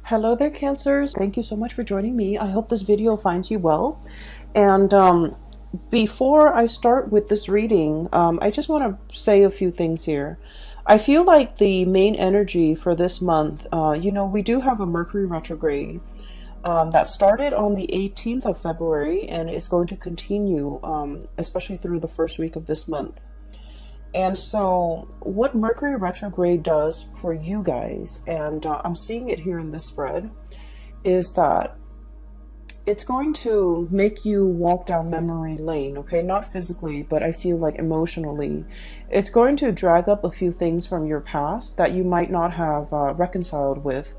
Hello there, Cancers. Thank you so much for joining me. I hope this video finds you well. And before I start with this reading, I just want to say a few things here. I feel like the main energy for this month, we do have a Mercury retrograde that started on the 18th of February, and it's going to continue, especially through the first week of this month. And so what Mercury retrograde does for you guys, and I'm seeing it here in this spread, is that it's going to make you walk down memory lane, okay? Not physically, but I feel like emotionally. It's going to drag up a few things from your past that you might not have reconciled with.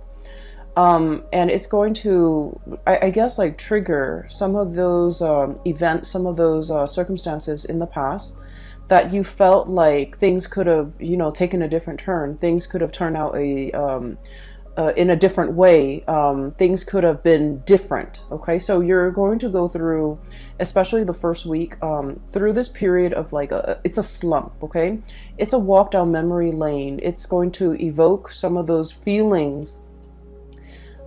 And it's going to, I guess, like trigger some of those events, some of those circumstances in the past that you felt like things could have, taken a different turn. Things could have turned out in a different way. Things could have been different. Okay, so you're going to go through, especially the first week, through this period of like it's a slump. Okay, it's a walk down memory lane. It's going to evoke some of those feelings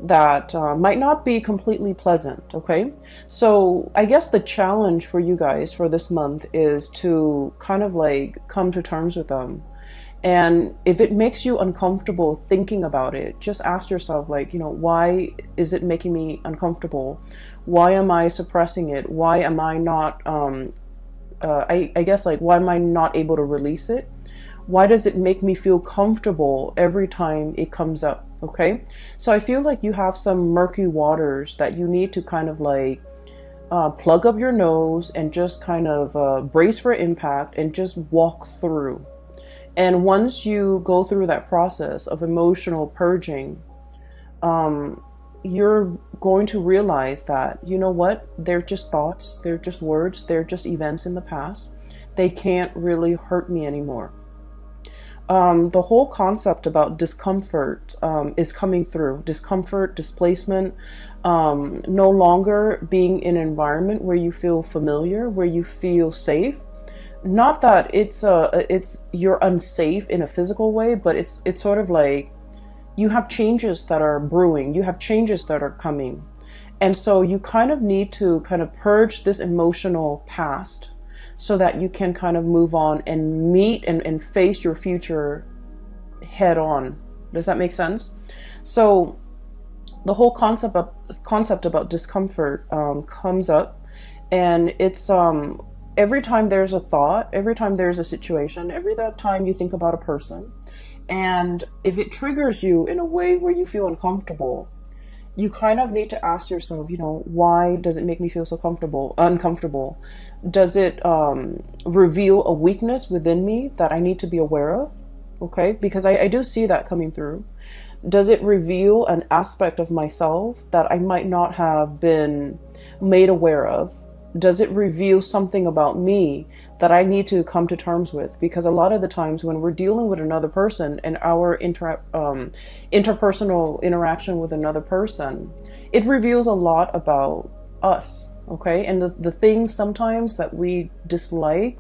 that might not be completely pleasant. Okay, so I guess the challenge for you guys for this month is to kind of like come to terms with them. And if it makes you uncomfortable thinking about it, just ask yourself, like, why is it making me uncomfortable? Why am I suppressing it? Why am I not I guess, like, why am I not able to release it? Why does it make me feel comfortable every time it comes up? Okay, so I feel like you have some murky waters that you need to kind of like plug up your nose and just kind of brace for impact and just walk through. And once you go through that process of emotional purging, you're going to realize that, you know what, they're just thoughts, they're just words, they're just events in the past. They can't really hurt me anymore. The whole concept about discomfort is coming through. Discomfort, displacement, no longer being in an environment where you feel familiar, where you feel safe. Not that it's you're unsafe in a physical way, but it's sort of like you have changes that are brewing, you have changes that are coming. And so you kind of need to kind of purge this emotional past so that you can kind of move on and meet and face your future head on. Does that make sense? So the whole concept about discomfort comes up, and it's every time there's a thought, every time there's a situation, every time you think about a person, and if it triggers you in a way where you feel uncomfortable, you kind of need to ask yourself, why does it make me feel so uncomfortable? Does it reveal a weakness within me that I need to be aware of? Okay, because I do see that coming through. Does it reveal an aspect of myself that I might not have been made aware of? Does it reveal something about me that I need to come to terms with? Because a lot of the times when we're dealing with another person and our interpersonal interaction with another person, it reveals a lot about us, okay? And the things sometimes that we dislike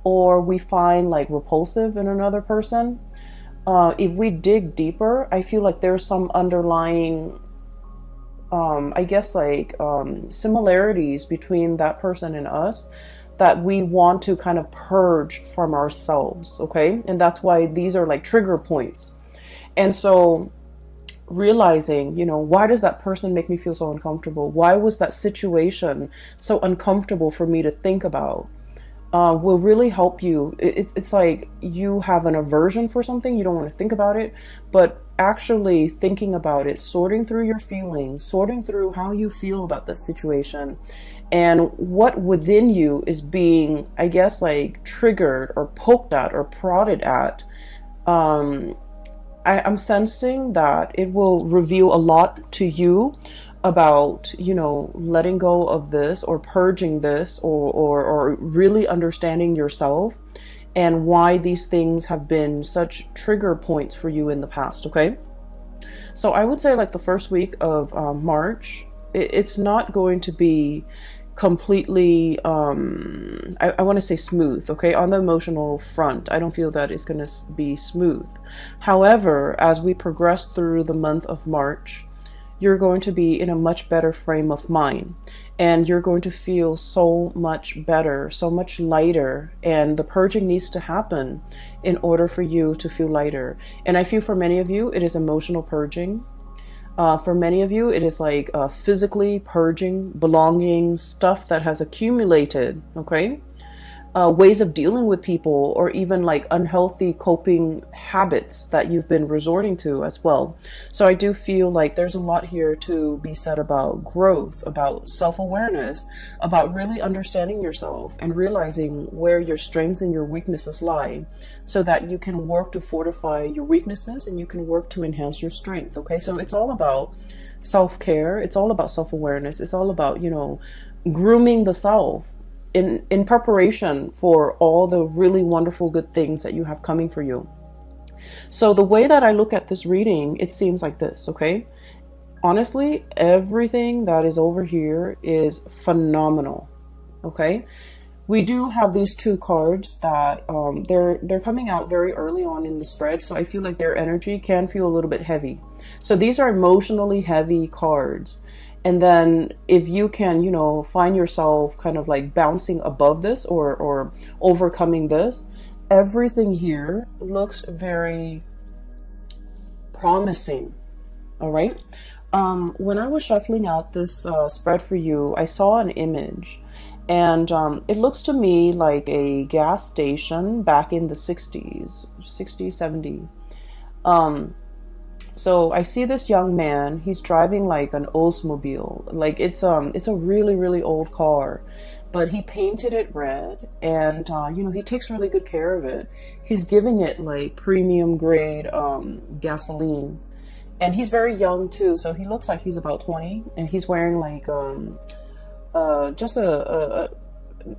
or we find like repulsive in another person, if we dig deeper, I feel like there's some underlying I guess like similarities between that person and us that we want to kind of purge from ourselves, okay? And that's why these are like trigger points. And so realizing, why does that person make me feel so uncomfortable? Why was that situation so uncomfortable for me to think about? Will really help you. It's like you have an aversion for something, you don't want to think about it, but actually thinking about it, sorting through your feelings, sorting through how you feel about this situation, and what within you is being, I guess, like triggered or poked at or prodded at. I'm sensing that it will reveal a lot to you about, letting go of this or purging this or really understanding yourself and why these things have been such trigger points for you in the past, okay? So I would say like the first week of March, it's not going to be completely, I want to say smooth, okay? On the emotional front, I don't feel that it's going to be smooth. However, as we progress through the month of March, you're going to be in a much better frame of mind, and you're going to feel so much better, so much lighter. And the purging needs to happen in order for you to feel lighter. And I feel for many of you, it is emotional purging. For many of you, it is like physically purging belongings, stuff that has accumulated, okay? Ways of dealing with people, or even like unhealthy coping habits that you've been resorting to as well. So I do feel like there's a lot here to be said about growth, about self-awareness, about really understanding yourself and realizing where your strengths and your weaknesses lie, so that you can work to fortify your weaknesses and you can work to enhance your strength. Okay, so it's all about self-care. It's all about self-awareness. It's all about, you know, grooming the self in preparation for all the really wonderful good things that you have coming for you. So the way that I look at this reading, it seems like this, okay? Honestly, everything that is over here is phenomenal, okay? We do have these two cards that they're coming out very early on in the spread, so I feel like their energy can feel a little bit heavy. So these are emotionally heavy cards. And then if you can, you know, find yourself kind of like bouncing above this or overcoming this, everything here looks very promising. All right. When I was shuffling out this spread for you, I saw an image, and it looks to me like a gas station back in the 60s, 70s. So I see this young man, he's driving like an Oldsmobile, like it's a really, really old car, but he painted it red, and you know, he takes really good care of it. He's giving it like premium grade gasoline, and he's very young too, so he looks like he's about 20, and he's wearing like just a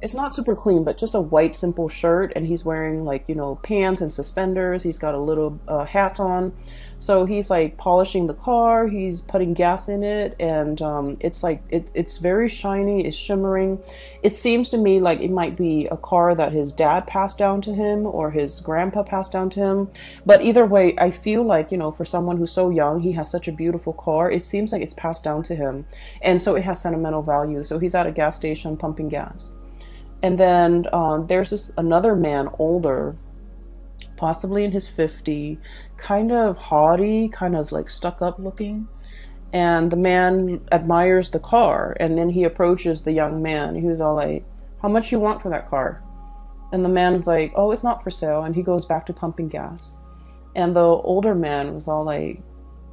it's not super clean, but just a white simple shirt, and he's wearing like, you know, pants and suspenders. He's got a little hat on, so he's like polishing the car, he's putting gas in it, and it's like it's very shiny, it's shimmering. It seems to me like it might be a car that his dad passed down to him or his grandpa passed down to him, but either way, I feel like, you know, for someone who's so young, he has such a beautiful car, it seems like it's passed down to him, and so it has sentimental value. So he's at a gas station pumping gas. And then there's this another man, older, possibly in his 50s, kind of haughty, kind of like stuck up looking. And the man admires the car, and then he approaches the young man. He was all like, "How much you want for that car?" And the man is like, "Oh, it's not for sale." And he goes back to pumping gas. And the older man was all like,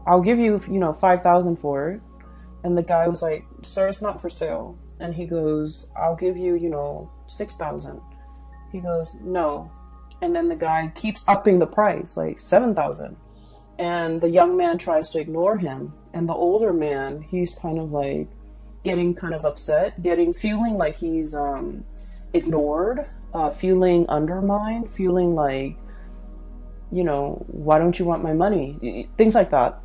"I'll give you, you know, 5,000 for it." And the guy was like, "Sir, it's not for sale." And he goes, "I'll give you, you know, 6,000. He goes, "No." And then the guy keeps upping the price, like 7,000. And the young man tries to ignore him. And the older man, he's kind of like getting kind of upset, feeling like he's ignored, feeling undermined, feeling like, you know, "Why don't you want my money?" Things like that.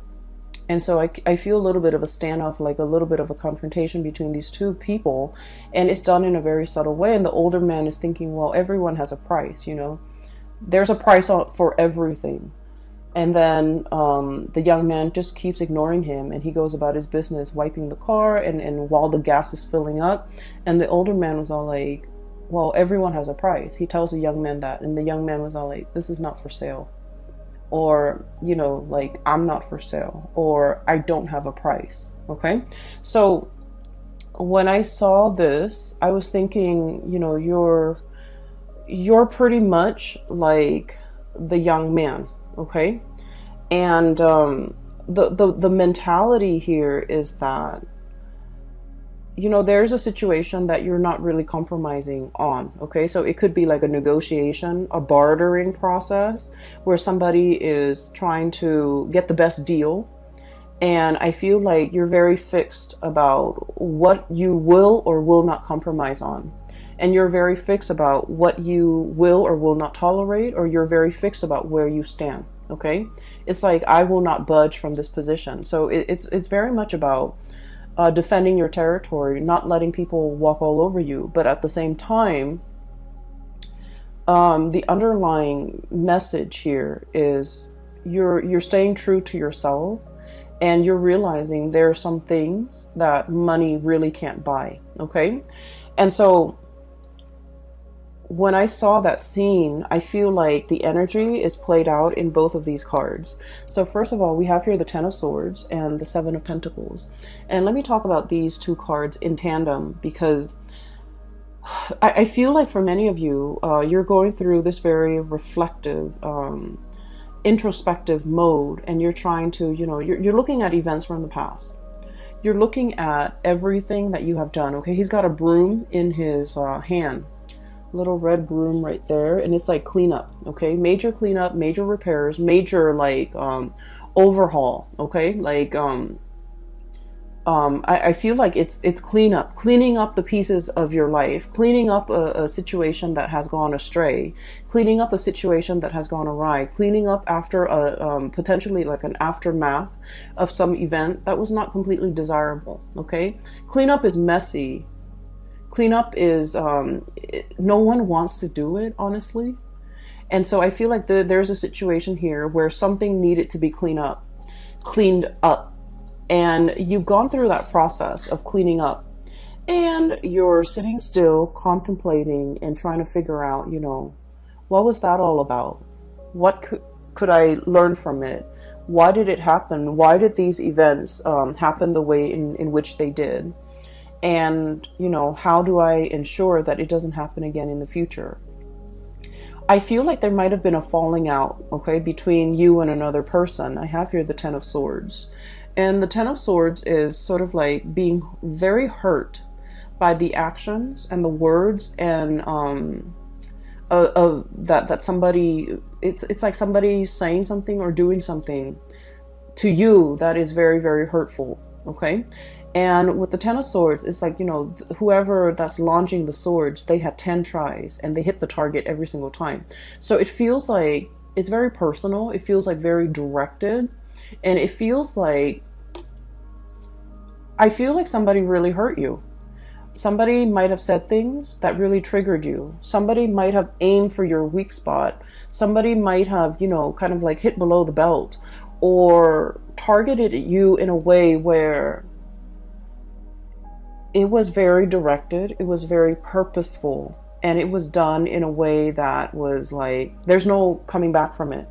And so I feel a little bit of a standoff, like a little bit of a confrontation between these two people. And it's done in a very subtle way. And the older man is thinking, well, everyone has a price, you know. There's a price for everything. And then the young man just keeps ignoring him. And he goes about his business, wiping the car. And while the gas is filling up. And the older man was all like, well, everyone has a price. He tells the young man that. And the young man was all like, "This is not for sale." Or, you know, like, "I'm not for sale," or "I don't have a price." Okay. So when I saw this, I was thinking, you know, you're pretty much like the young man. Okay. And the mentality here is that, you know, there's a situation that you're not really compromising on. Okay, so it could be like a negotiation, a bartering process where somebody is trying to get the best deal. And I feel like you're very fixed about what you will or will not compromise on. And you're very fixed about what you will or will not tolerate, or you're very fixed about where you stand. Okay, it's like, I will not budge from this position. So it's very much about defending your territory, not letting people walk all over you. But at the same time, the underlying message here is you're staying true to yourself, and you're realizing there are some things that money really can't buy. Okay. And so when I saw that scene, I feel like the energy is played out in both of these cards. So first of all, we have here the Ten of Swords and the Seven of Pentacles. And let me talk about these two cards in tandem, because I feel like for many of you, you're going through this very reflective, introspective mode, and you're trying to, you're looking at events from the past. You're looking at everything that you have done. Okay, he's got a broom in his hand, little red broom right there, and it's like cleanup. Okay, major cleanup, major repairs, major like overhaul. Okay, like I feel like it's cleanup, cleaning up the pieces of your life, cleaning up a situation that has gone astray, cleaning up a situation that has gone awry, cleaning up after a potentially like an aftermath of some event that was not completely desirable. Okay, cleanup is messy. Cleanup is no one wants to do it, honestly. And so I feel like there's a situation here where something needed to be cleaned up. And you've gone through that process of cleaning up, and you're sitting still, contemplating and trying to figure out, what was that all about? What could I learn from it? Why did it happen? Why did these events happen the way in which they did? And, how do I ensure that it doesn't happen again in the future? I feel like there might have been a falling out, okay, between you and another person. I have here the Ten of Swords. And the Ten of Swords is sort of like being very hurt by the actions and the words and that somebody, it's like somebody saying something or doing something to you that is very, very hurtful. Okay. And with the Ten of Swords, it's like, whoever that's launching the swords, they had 10 tries and they hit the target every single time. So it feels like it's very personal. It feels like very directed. And it feels like, I feel like somebody really hurt you. Somebody might have said things that really triggered you. Somebody might have aimed for your weak spot. Somebody might have, kind of like hit below the belt or targeted you in a way where it was very directed. It was very purposeful. And it was done in a way that was like, there's no coming back from it.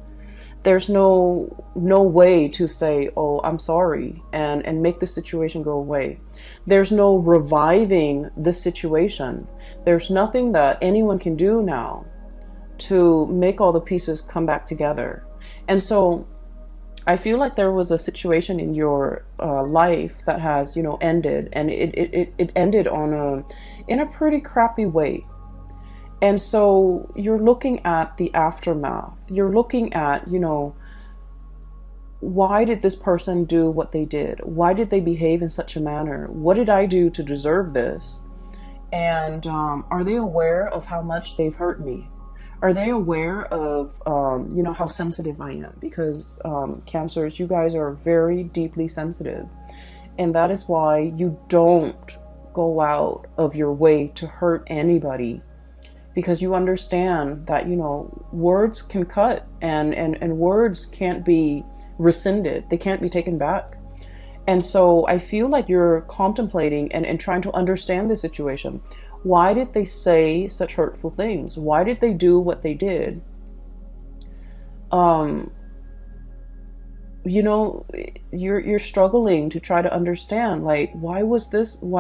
There's no way to say, oh, I'm sorry, and make the situation go away. There's no reviving this situation. There's nothing that anyone can do now to make all the pieces come back together. And so I feel like there was a situation in your life that has, ended, and it ended in a pretty crappy way. And so you're looking at the aftermath. You're looking at, why did this person do what they did? Why did they behave in such a manner? What did I do to deserve this? And are they aware of how much they've hurt me? Are they aware of, how sensitive I am? Because Cancers, you guys are very deeply sensitive. And that is why you don't go out of your way to hurt anybody. Because you understand that, words can cut and words can't be rescinded. They can't be taken back. And so I feel like you're contemplating and trying to understand the situation. Why did they say such hurtful things? Why did they do what they did? You're struggling to try to understand, like, why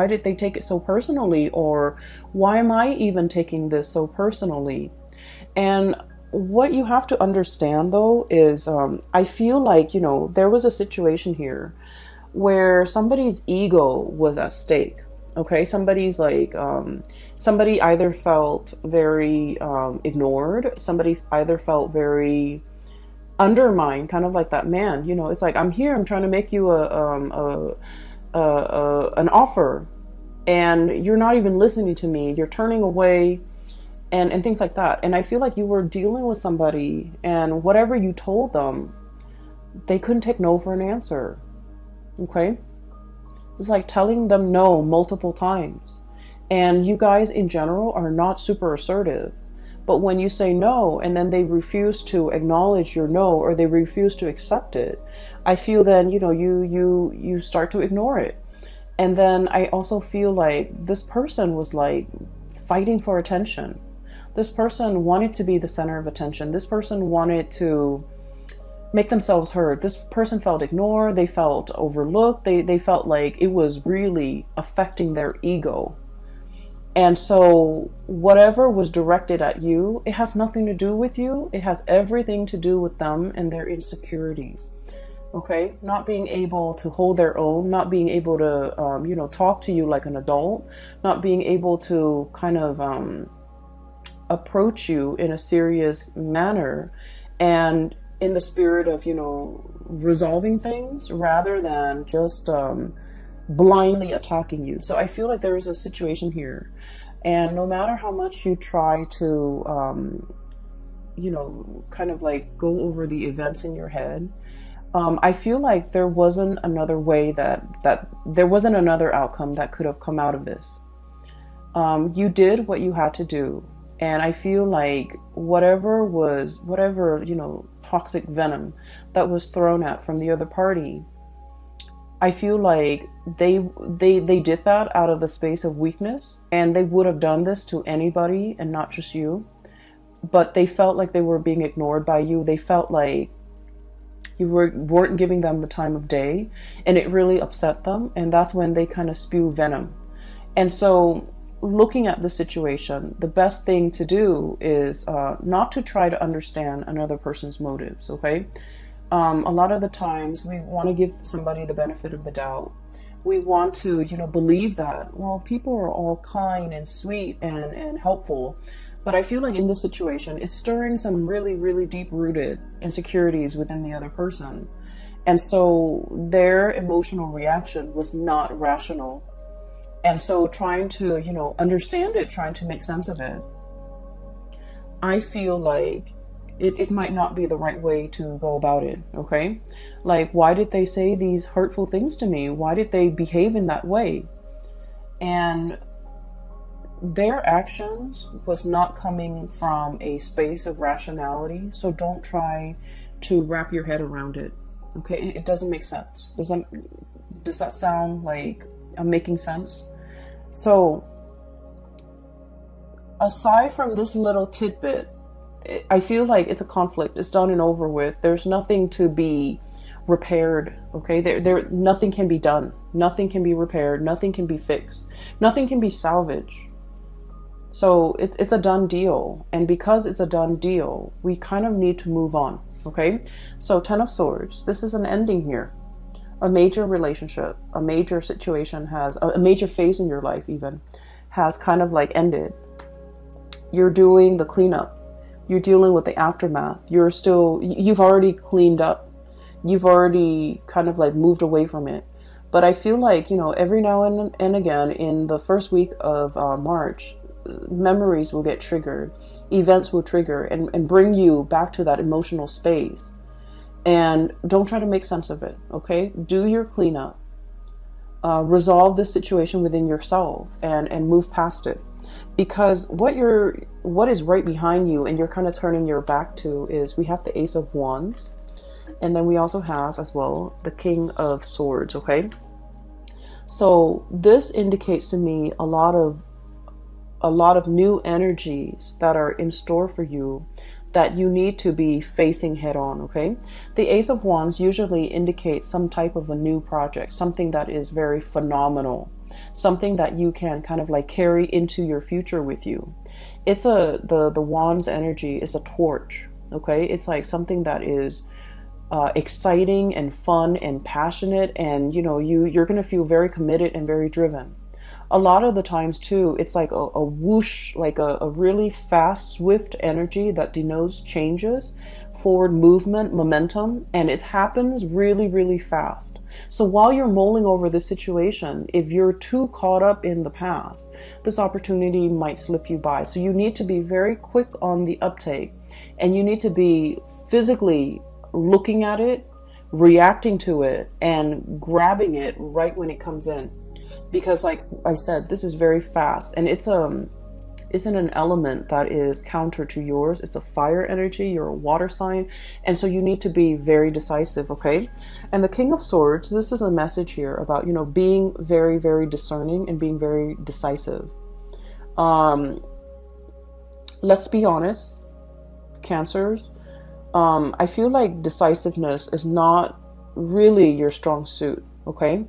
did they take it so personally? Or why am I even taking this so personally? And what you have to understand, though, is I feel like, there was a situation here where somebody's ego was at stake. Okay, somebody's like, somebody either felt very ignored, somebody either felt very undermined, kind of like that man. It's like, I'm here, I'm trying to make you an offer, and you're not even listening to me, you're turning away, and things like that. And I feel like you were dealing with somebody, and whatever you told them, they couldn't take no for an answer. Okay, it's like telling them no multiple times. And you guys in general are not super assertive, But when you say no and then they refuse to acknowledge your no, or they refuse to accept it, I feel then, you start to ignore it. And then I also feel like this person was like fighting for attention. This person wanted to be the center of attention. This person wanted to make themselves heard. This person felt ignored. They felt overlooked. They felt like it was really affecting their ego. And so whatever was directed at you, it has nothing to do with you. It has everything to do with them and their insecurities. Okay, not being able to hold their own, not being able to, talk to you like an adult, not being able to kind of approach you in a serious manner and in the spirit of, resolving things rather than just blindly attacking you. So I feel like there is a situation here. And no matter how much you try to, kind of like go over the events in your head, I feel like there wasn't another way that there wasn't another outcome that could have come out of this. You did what you had to do. And I feel like whatever, toxic venom that was thrown at from the other party, I feel like they did that out of a space of weakness, and they would have done this to anybody and not just you. But they felt like they were being ignored by you. They felt like you weren't giving them the time of day, and it really upset them. And that's when they kind of spew venom. And so looking at the situation, the best thing to do is not to try to understand another person's motives, okay? A lot of the times we want to give somebody the benefit of the doubt. We want to, believe that, well, people are all kind and sweet and helpful. But I feel like in this situation, it's stirring some really, really deep-rooted insecurities within the other person. And so their emotional reaction was not rational. And so trying to, understand it, trying to make sense of it, I feel like it might not be the right way to go about it, okay? Like, why did they say these hurtful things to me? Why did they behave in that way? And their actions was not coming from a space of rationality, so don't try to wrap your head around it, okay? It doesn't make sense. Does that sound like I'm making sense? So, aside from this little tidbit, I feel like it's a conflict. It's done and over with. There's nothing to be repaired, okay? Nothing can be done. Nothing can be repaired. Nothing can be fixed. Nothing can be salvaged. So it's a done deal. And because it's a done deal, we kind of need to move on, okay? So 10 of Swords, this is an ending here. A major relationship, a major situation a major phase in your life even, has kind of like ended. You're doing the cleanup. You're dealing with the aftermath. You've already cleaned up. You've already kind of like moved away from it. But I feel like, every now and again in the first week of March, memories will get triggered. Events will trigger and bring you back to that emotional space. And don't try to make sense of it, okay? Do your cleanup. Resolve this situation within yourself and move past it. Because what is right behind you and you're kind of turning your back to is we have the Ace of Wands. And then we also have as well the King of Swords, okay? So this indicates to me a lot of new energies that are in store for you that you need to be facing head on, okay? The Ace of Wands usually indicates some type of a new project, something that is very phenomenal, something that you can kind of like carry into your future with you. It's the Wands energy is a torch, okay? It's like something that is exciting and fun and passionate, and you're going to feel very committed and very driven. A lot of the times too, it's like a whoosh, like a really fast, swift energy that denotes changes, forward movement, momentum, and it happens really, really fast. So while you're mulling over this situation, if you're too caught up in the past, this opportunity might slip you by. So you need to be very quick on the uptake, and you need to be physically looking at it, reacting to it, and grabbing it right when it comes in. Because like I said, this is very fast, and it's is in an element that is counter to yours. It's a fire energy. You're a water sign. And so you need to be very decisive, okay? And the King of Swords, this is a message here about, you know, being very, very discerning and being very decisive. Let's be honest, Cancers. I feel like decisiveness is not really your strong suit, okay?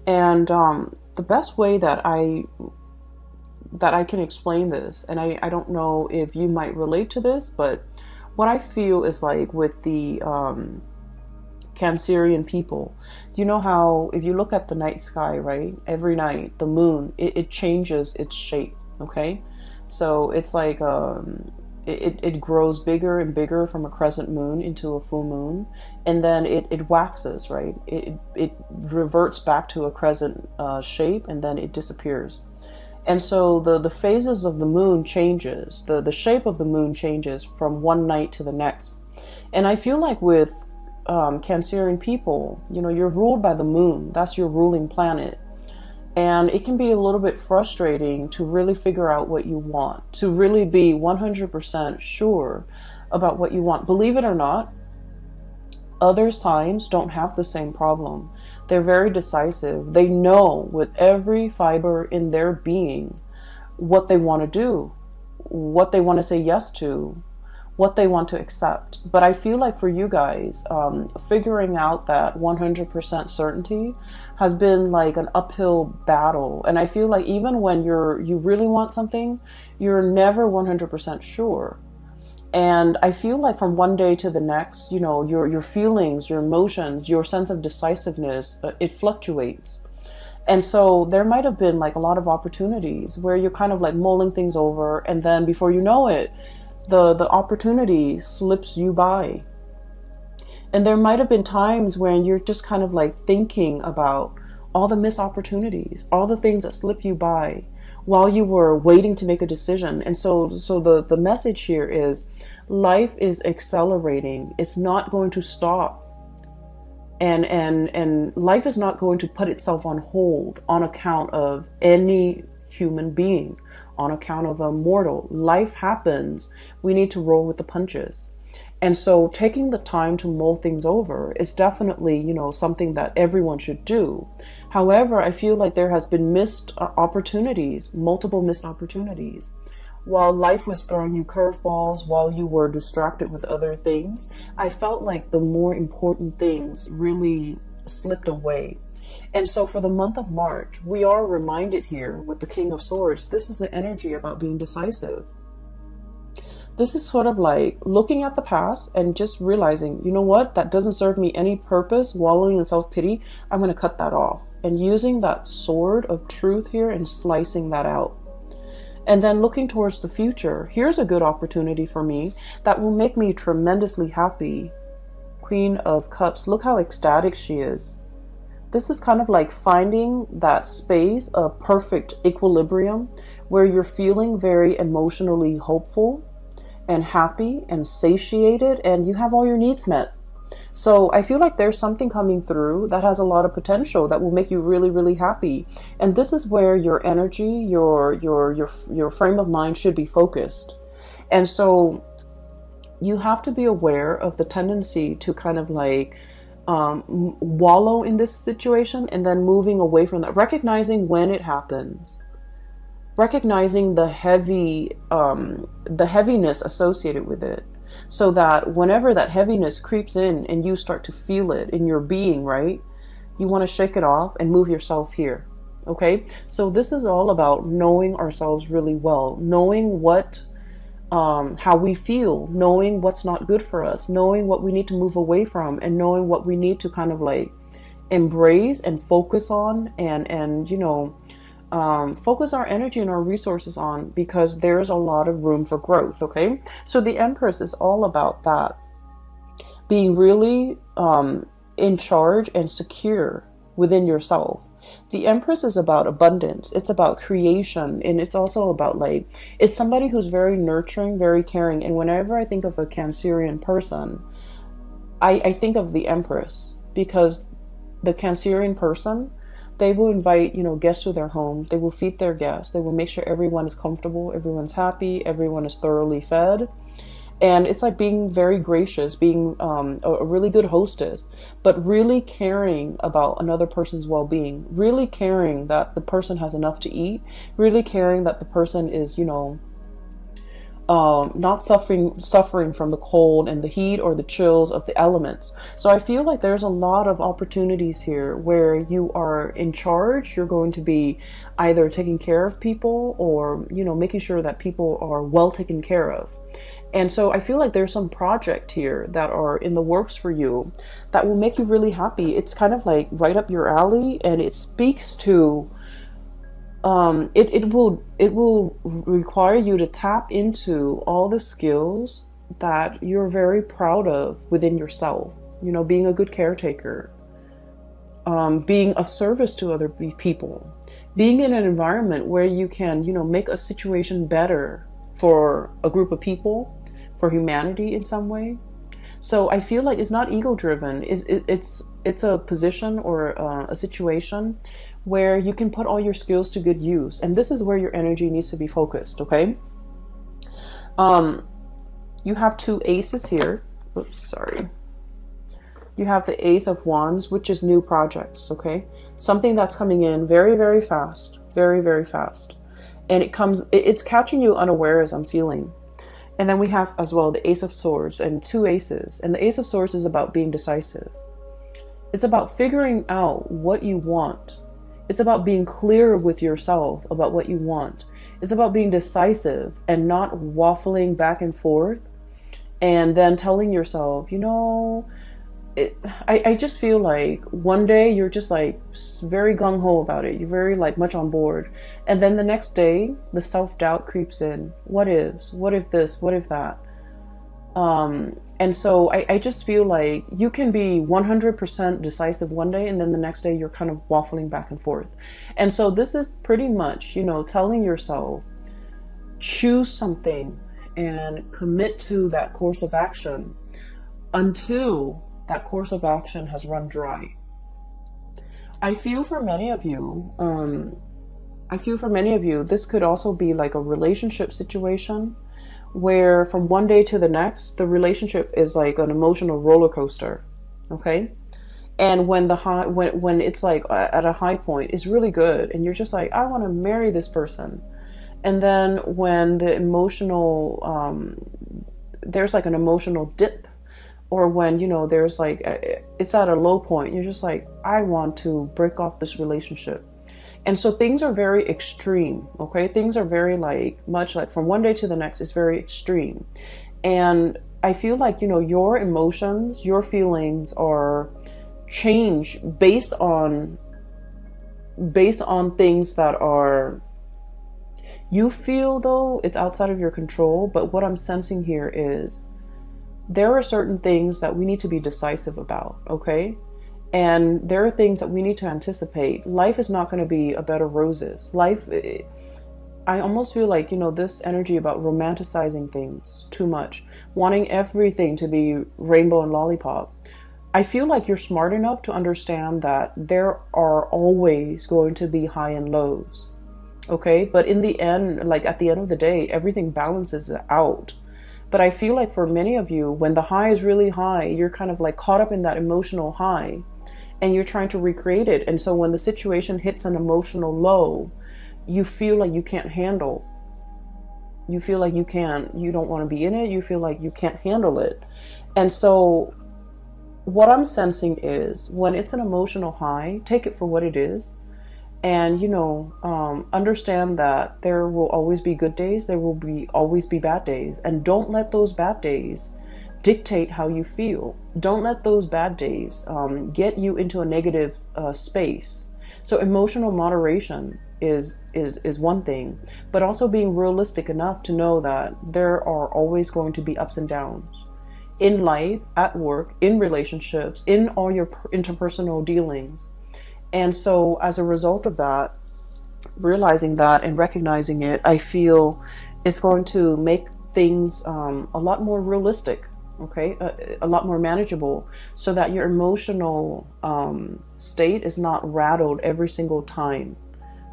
And the best way that I can explain this, and I don't know if you might relate to this, but what I feel is like with the Cancerian people, you know how if you look at the night sky, right? Every night, the moon, it changes its shape, okay? So it's like it grows bigger and bigger from a crescent moon into a full moon, and then it waxes, right? It reverts back to a crescent shape, and then it disappears. And so the phases of the moon changes, the shape of the moon changes from one night to the next. And I feel like with Cancerian people, you know, you're ruled by the moon. That's your ruling planet. And it can be a little bit frustrating to really figure out what you want, to really be 100% sure about what you want. Believe it or not, other signs don't have the same problem. They're very decisive. They know with every fiber in their being what they want to do, what they want to say yes to, what they want to accept. But I feel like for you guys, figuring out that 100% certainty has been like an uphill battle. And I feel like even when you really want something, you're never 100% sure. And I feel like from one day to the next, you know, your feelings, your emotions, your sense of decisiveness, it fluctuates. And so there might have been like a lot of opportunities where you're kind of like mulling things over, and then before you know it, the opportunity slips you by. And there might have been times when you're just kind of like thinking about all the missed opportunities, all the things that slip you by while you were waiting to make a decision. And so the message here is life is accelerating. It's not going to stop. And life is not going to put itself on hold on account of any human being, on account of a mortal. Life happens. We need to roll with the punches. And so taking the time to mull things over is definitely, you know, something that everyone should do. However, I feel like there has been missed opportunities, multiple missed opportunities. While life was throwing you curveballs, while you were distracted with other things, I felt like the more important things really slipped away. And so for the month of March, we are reminded here with the King of Swords, this is the energy about being decisive. This is sort of like looking at the past and just realizing, you know what, that doesn't serve me any purpose, wallowing in self-pity. I'm going to cut that off. And using that sword of truth here and slicing that out. And then looking towards the future, here's a good opportunity for me that will make me tremendously happy. Queen of Cups, look how ecstatic she is. This is kind of like finding that space of perfect equilibrium where you're feeling very emotionally hopeful and happy and satiated, and you have all your needs met. So I feel like there's something coming through that has a lot of potential that will make you really, really happy. And this is where your energy, your frame of mind should be focused. And so you have to be aware of the tendency to kind of like wallow in this situation and then moving away from that, recognizing when it happens, recognizing the heaviness associated with it, so that whenever that heaviness creeps in and you start to feel it in your being, right, you want to shake it off and move yourself here. Okay, so this is all about knowing ourselves really well, knowing what how we feel, knowing what's not good for us, knowing what we need to move away from, and knowing what we need to kind of like embrace and focus on, and you know, focus our energy and our resources on, because there's a lot of room for growth. Okay, so the Empress is all about that, being really in charge and secure within yourself. The Empress is about abundance. It's about creation. And it's also about like, it's somebody who's very nurturing, very caring. And whenever I think of a Cancerian person, I think of the Empress, because the Cancerian person, They will invite, guests to their home. They will feed their guests. They will make sure everyone is comfortable, everyone's happy, everyone is thoroughly fed. And it's like being very gracious, being a really good hostess, but really caring about another person's well-being, really caring that the person has enough to eat, really caring that the person is, not suffering from the cold and the heat or the chills of the elements. So I feel like there's a lot of opportunities here where you are in charge. You're going to be either taking care of people or, making sure that people are well taken care of. And so I feel like there's some project here that are in the works for you that will make you really happy. It's kind of like right up your alley, and it speaks to it will require you to tap into all the skills that you're very proud of within yourself. Being a good caretaker, being of service to other people, being in an environment where you can, make a situation better for a group of people, for humanity in some way. So I feel like it's not ego driven. It's a position or a situation where you can put all your skills to good use. And this is where your energy needs to be focused, okay? You have 2 aces here. Oops, sorry. You have the Ace of Wands, which is new projects, okay? Something that's coming in very, very fast. Very, very fast. And it's catching you unawares, I'm feeling. And then we have as well the Ace of Swords and 2 aces. And the Ace of Swords is about being decisive. It's about figuring out what you want. It's about being clear with yourself about what you want. It's about being decisive and not waffling back and forth and then telling yourself, I just feel like one day you're just like very gung-ho about it. You're very like much on board. And then the next day, the self-doubt creeps in. What ifs? What if this? What if that? And so I just feel like you can be 100% decisive one day, and then the next day you're kind of waffling back and forth. And so this is pretty much, telling yourself, choose something and commit to that course of action until that course of action has run dry. I feel for many of you, this could also be like a relationship situation where from one day to the next, the relationship is like an emotional roller coaster. Okay. And when when it's like at a high point, it's really good. And you're just like, I want to marry this person. And then when the emotional, there's like an emotional dip, or when, there's like, it's at a low point, you're just like, I want to break off this relationship. And so things are very extreme, okay? Things are very much like from one day to the next is very extreme. And I feel like, your emotions, your feelings are changed based on things that are, you feel though it's outside of your control. But what I'm sensing here is there are certain things that we need to be decisive about, okay? And there are things that we need to anticipate. Life is not going to be a bed of roses. I almost feel like, this energy about romanticizing things too much, wanting everything to be rainbow and lollipop. I feel like you're smart enough to understand that there are always going to be high and lows. Okay. But in the end, at the end of the day, everything balances out. But I feel like for many of you, when the high is really high, you're kind of caught up in that emotional high. And you're trying to recreate it. And so when the situation hits an emotional low, you feel like you can't handle. You feel like you don't want to be in it. You feel like you can't handle it. And so what I'm sensing is when it's an emotional high, take it for what it is. And, understand that there will always be good days. There will always be bad days. And don't let those bad days dictate how you feel. Don't let those bad days get you into a negative space. So emotional moderation is one thing, but also being realistic enough to know that there are always going to be ups and downs in life, at work, in relationships, in all your interpersonal dealings. And so as a result of that, realizing that and recognizing it, I feel it's going to make things a lot more realistic. okay? A lot more manageable, so that your emotional state is not rattled every single time,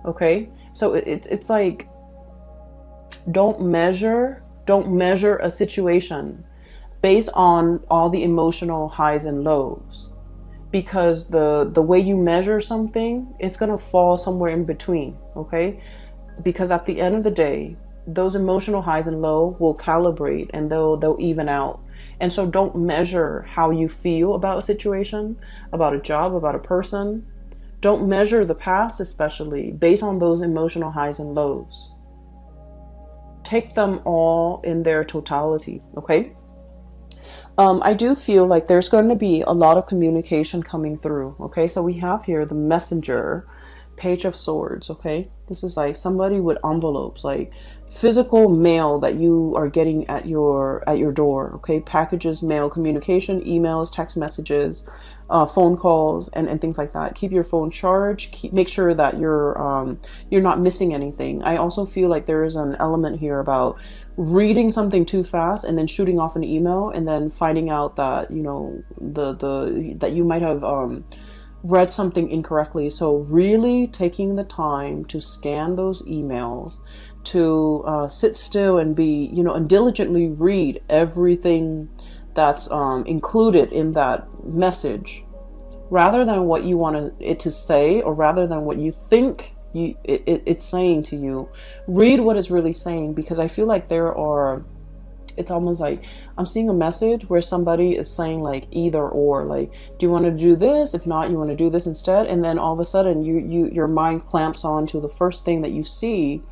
okay? So it's like, don't measure a situation based on all the emotional highs and lows, because the way you measure something, it's going to fall somewhere in between, okay? Because at the end of the day, those emotional highs and low will calibrate, and they'll even out. And so don't measure how you feel about a situation, about a job, about a person. Don't measure the past, especially based on those emotional highs and lows. Take them all in their totality, okay? I do feel like there's going to be a lot of communication coming through, okay? So we have here the Messenger, Page of Swords, okay? This is like somebody with envelopes, like physical mail that you are getting at your door, okay? Packages, mail, communication, emails, text messages, phone calls, and things like that. Keep your phone charged. Make sure that you're not missing anything. I also feel like there is an element here about reading something too fast and then shooting off an email and then finding out that, you know, that you might have read something incorrectly. So really taking the time to scan those emails, to sit still and be, you know, and diligently read everything that's included in that message, rather than what you want it to say, or rather than what you think it's saying to you. Read what it's really saying, because I feel like it's almost like I'm seeing a message where somebody is saying like either or, like, do you want to do this? If not, you want to do this instead. And then all of a sudden your mind clamps on to the first thing that you see,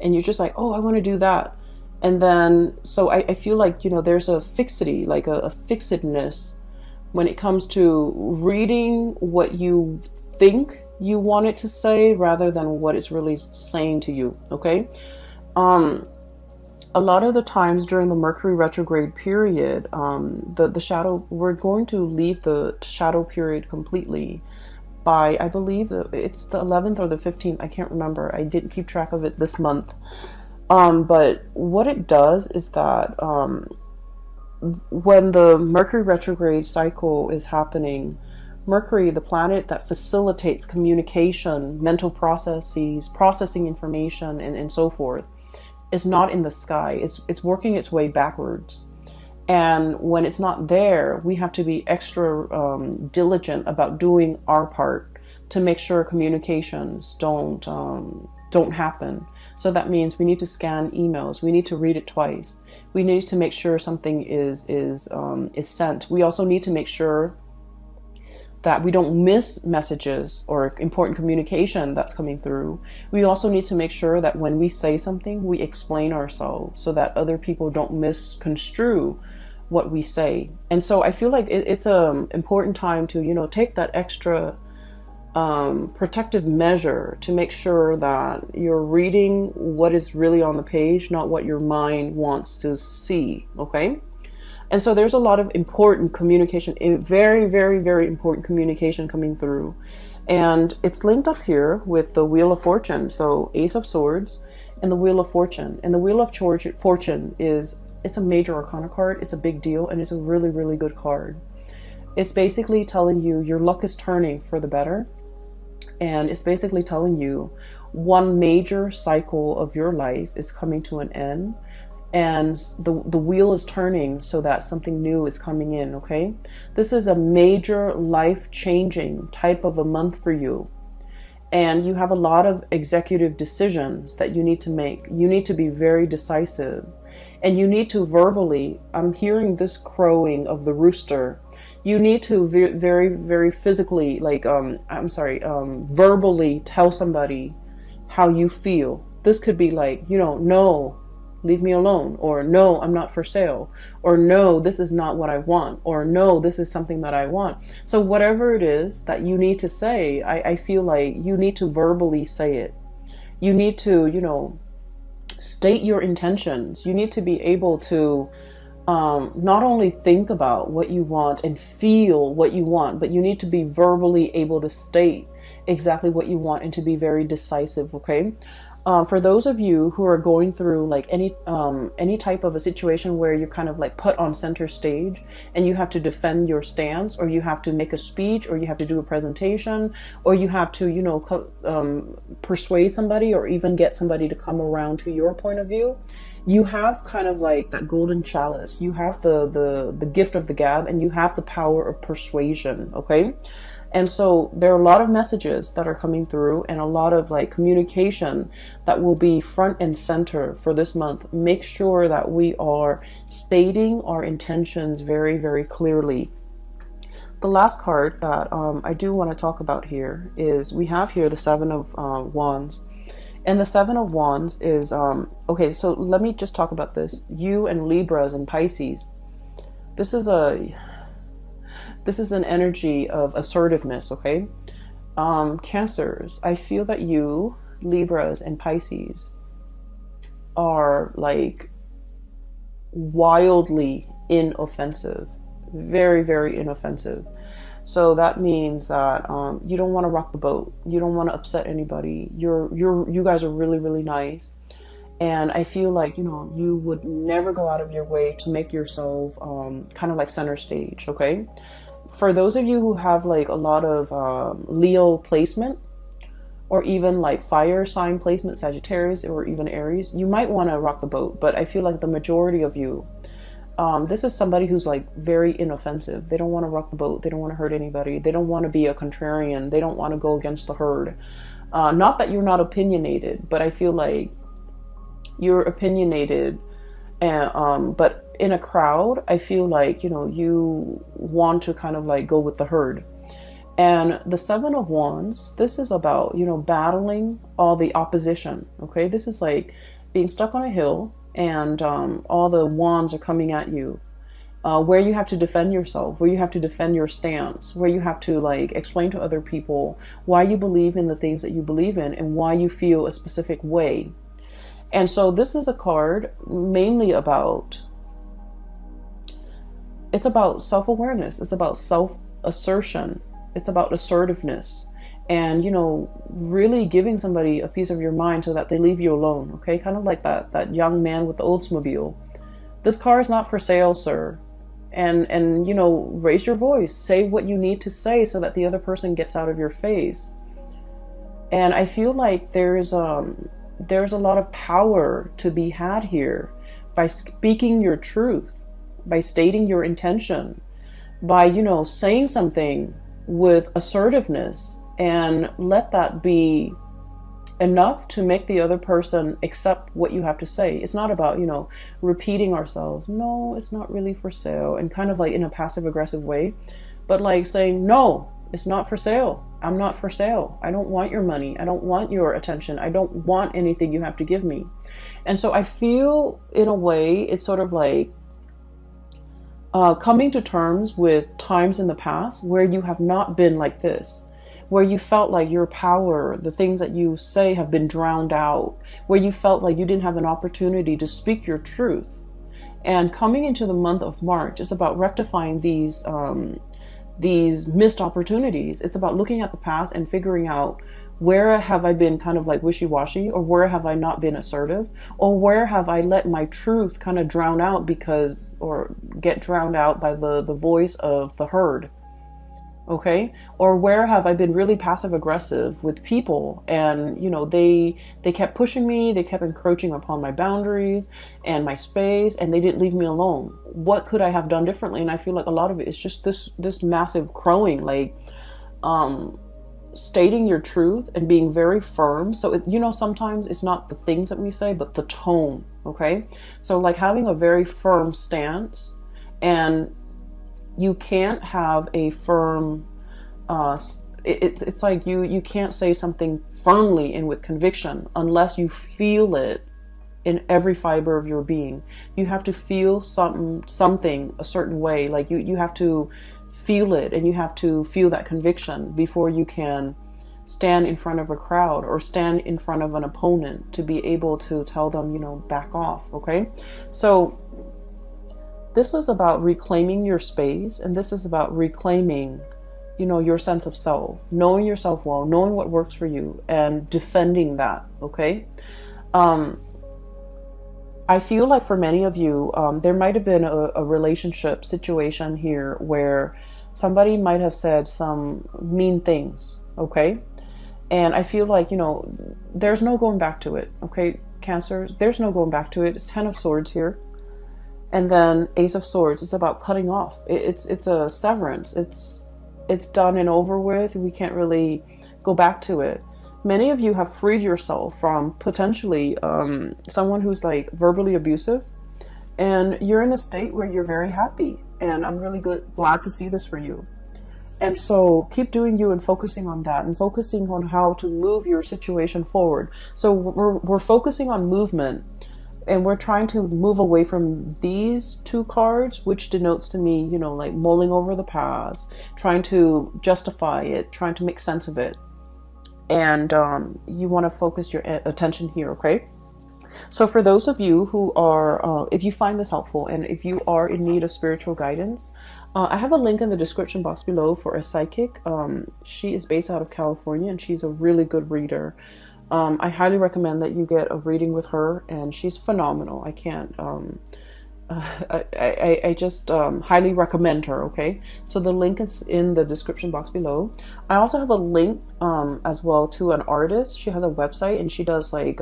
and you're just like, oh, I want to do that. And then, so I feel like, you know, there's a fixity, like a fixedness when it comes to reading what you think you want it to say rather than what it's really saying to you, okay? A lot of the times during the Mercury retrograde period, the shadow, we're going to leave the shadow period completely by, I believe it's the 11th or the 15th, I can't remember. I didn't keep track of it this month. But what it does is that when the Mercury retrograde cycle is happening, Mercury, the planet that facilitates communication, mental processes, processing information, and so forth, is not in the sky. It's working its way backwards. And when it's not there, we have to be extra diligent about doing our part to make sure communications don't happen. So that means we need to scan emails. We need to read it twice. We need to make sure something is sent. We also need to make sure that we don't miss messages or important communication that's coming through. We also need to make sure that when we say something, we explain ourselves so that other people don't misconstrue what we say. And so I feel like it's an important time to, you know, take that extra protective measure to make sure that you're reading what is really on the page, not what your mind wants to see, okay? And so there's a lot of important communication, very, very, very important communication coming through. And it's linked up here with the Wheel of Fortune. So Ace of Swords and the Wheel of Fortune. And the Wheel of Fortune it's a major arcana card. It's a big deal, and it's a really, really good card. It's basically telling you your luck is turning for the better. And it's basically telling you one major cycle of your life is coming to an end. And the wheel is turning so that something new is coming in, okay? This is a major life-changing type of a month for you. And you have a lot of executive decisions that you need to make. You need to be very decisive. And you need to verbally, I'm hearing this crowing of the rooster. You need to very, very physically, like, verbally tell somebody how you feel. This could be like, you know, no, leave me alone, or no, I'm not for sale, or no, this is not what I want, or no, this is something that I want. So whatever it is that you need to say, I feel like you need to verbally say it. You need to, you know, state your intentions. You need to be able to not only think about what you want and feel what you want, but you need to be verbally able to state exactly what you want and to be very decisive, okay? For those of you who are going through like any type of a situation where you're kind of like put on center stage and you have to defend your stance, or you have to make a speech, or you have to do a presentation, or you have to, you know, persuade somebody, or even get somebody to come around to your point of view, you have kind of like that golden chalice. You have the gift of the gab, and you have the power of persuasion. Okay. And so there are a lot of messages that are coming through, and a lot of like communication that will be front and center for this month. Make sure that we are stating our intentions very, very clearly. The last card that I do want to talk about here is, we have here the Seven of Wands. And the Seven of Wands is, okay, so let me just talk about this. You and Libras and Pisces, this is an energy of assertiveness, okay? Cancers, I feel that you, Libras and Pisces, are like wildly inoffensive. Very, very inoffensive. So that means that you don't want to rock the boat. You don't want to upset anybody. You guys are really, really nice. And I feel like, you know, you would never go out of your way to make yourself kind of like center stage, okay? For those of you who have like a lot of Leo placement, or even like fire sign placement, Sagittarius, or even Aries, you might want to rock the boat. But I feel like the majority of you, this is somebody who's like very inoffensive. They don't want to rock the boat. They don't want to hurt anybody. They don't want to be a contrarian. They don't want to go against the herd. Not that you're not opinionated, but I feel like you're opinionated, but in a crowd, I feel like, you know, you want to kind of like go with the herd. And the Seven of Wands, this is about, you know, battling all the opposition, okay? This is like being stuck on a hill, and all the wands are coming at you, where you have to defend yourself, where you have to defend your stance, where you have to like explain to other people why you believe in the things that you believe in, and why you feel a specific way. And so this is a card mainly about, it's about self-awareness. It's about self-assertion. It's about assertiveness. And, you know, really giving somebody a piece of your mind so that they leave you alone. Okay. Kind of like that young man with the Oldsmobile. This car is not for sale, sir. And, you know, raise your voice, say what you need to say so that the other person gets out of your face. And I feel like there's a lot of power to be had here by speaking your truth, by stating your intention, by, you know, saying something with assertiveness, and let that be enough to make the other person accept what you have to say. It's not about, you know, repeating ourselves. No, it's not really for sale, and kind of like in a passive aggressive way, but like saying, no, it's not for sale. I'm not for sale. I don't want your money. I don't want your attention. I don't want anything you have to give me. And so I feel in a way, it's sort of like coming to terms with times in the past where you have not been like this, where you felt like your power, the things that you say, have been drowned out, where you felt like you didn't have an opportunity to speak your truth. And coming into the month of March is about rectifying these missed opportunities. It's about looking at the past and figuring out, where have I been kind of like wishy-washy, or where have I not been assertive, or where have I let my truth kind of drown out or get drowned out by the voice of the herd. Okay. Or where have I been really passive aggressive with people, and, you know, they kept pushing me, they kept encroaching upon my boundaries and my space, and they didn't leave me alone. What could I have done differently? And I feel like a lot of it is just this massive crowing, like stating your truth and being very firm. So you know, sometimes it's not the things that we say, but the tone. Okay. So like having a very firm stance, and you can't have a firm, it's like you can't say something firmly and with conviction unless you feel it in every fiber of your being. You have to feel something a certain way. Like you have to feel it, and you have to feel that conviction before you can stand in front of a crowd or stand in front of an opponent to be able to tell them, you know, back off. Okay. So this is about reclaiming your space, and this is about reclaiming you know, your sense of self, knowing yourself well, knowing what works for you, and defending that. Okay. I feel like for many of you, there might have been a relationship situation here where somebody might have said some mean things. Okay. And I feel like, you know, there's no going back to it. Okay, Cancer, there's no going back to it. It's 10 of Swords here. And then Ace of Swords is about cutting off. It's a severance. It's done and over with. We can't really go back to it. Many of you have freed yourself from potentially someone who's like verbally abusive. And you're in a state where you're very happy. And I'm really glad to see this for you. And so keep doing you and focusing on that and focusing on how to move your situation forward. So we're focusing on movement, and we're trying to move away from these two cards, which denotes to me, you know, like mulling over the past, trying to justify it, trying to make sense of it. And you want to focus your attention here, okay? So for those of you who are, if you find this helpful and if you are in need of spiritual guidance, I have a link in the description box below for a psychic. She is based out of California and she's a really good reader. I highly recommend that you get a reading with her, and she's phenomenal. I can't, I just highly recommend her, okay? So the link is in the description box below. I also have a link as well to an artist. She has a website and she does like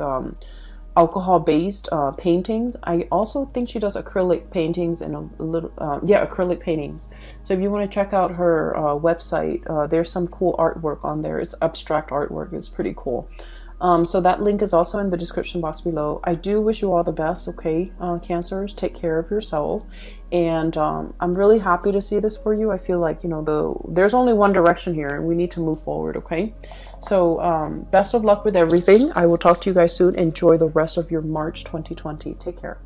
alcohol-based paintings. I also think she does acrylic paintings and a little, acrylic paintings. So if you want to check out her website, there's some cool artwork on there. It's abstract artwork. It's pretty cool. So that link is also in the description box below. I do wish you all the best, okay, Cancers? Take care of yourself. And I'm really happy to see this for you. I feel like, you know, there's only one direction here and we need to move forward, okay? So best of luck with everything. I will talk to you guys soon. Enjoy the rest of your March 2020. Take care.